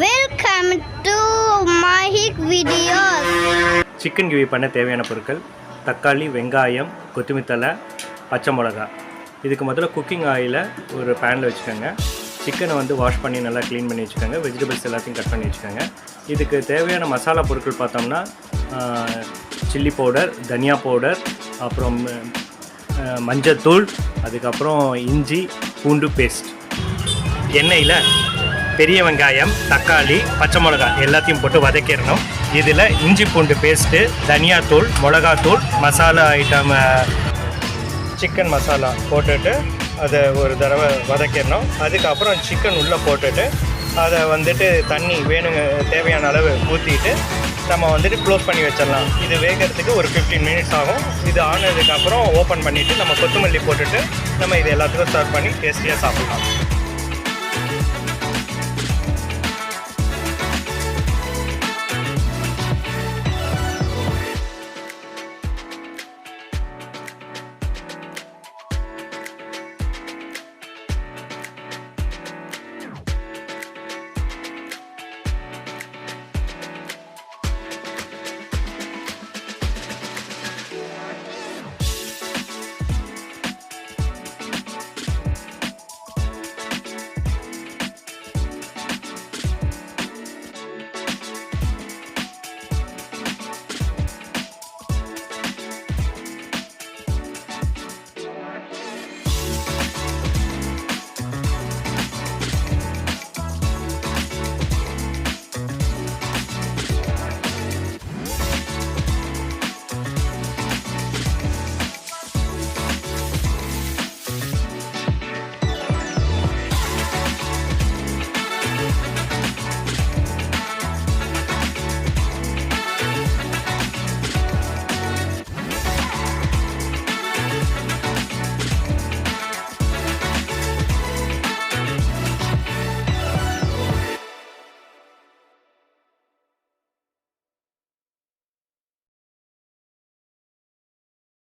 Welcome to Mahik videos. Chicken கிவி பண்ண தேவையான பொருட்கள்: தக்காளி, வெங்காயம், கொத்தமல்லி தழை, பச்சை மிளகா. இதுக்கு முதல்ல குக்கிங் ஆயிலை ஒரு பேனில் வச்சுக்கோங்க. சிக்கனை வாஷ் பண்ணி நல்லா க்ளீன் பண்ணி வச்சுக்கோங்க. வெஜிடபிள்ஸ் எல்லாத்தையும் கட் பண்ணி வச்சுக்கோங்க. இதுக்கு தேவையான மசாலா பொருட்கள் பார்த்தோம்னா சில்லி பவுடர், தனியா பவுடர், அப்புறம் மஞ்சத்தூள், அதுக்கப்புறம் இஞ்சி பூண்டு பேஸ்ட். எண்ணெயில் பெரிய வெங்காயம், தக்காளி, பச்சை மிளகா எல்லாத்தையும் போட்டு வதக்கிடணும். இதில் இஞ்சி பூண்டு பேஸ்ட்டு, தனியாத்தூள், மிளகாத்தூள், மசாலா ஐட்டம், சிக்கன் மசாலா போட்டுட்டு அதை ஒரு தடவை வதக்கிடணும். அதுக்கப்புறம் சிக்கன் உள்ளே போட்டுட்டு அதை தண்ணி தேவையான அளவு ஊற்றிட்டு நம்ம க்ளோஸ் பண்ணி வச்சிடலாம். இது வேகிறதுக்கு ஒரு 15 மினிட்ஸ் ஆகும். இது ஆனதுக்கப்புறம் ஓப்பன் பண்ணிவிட்டு நம்ம கொத்தமல்லி போட்டுட்டு நம்ம இது எல்லாத்துக்கும் சர்வ் பண்ணி டேஸ்டியாக சாப்பிட்லாம்.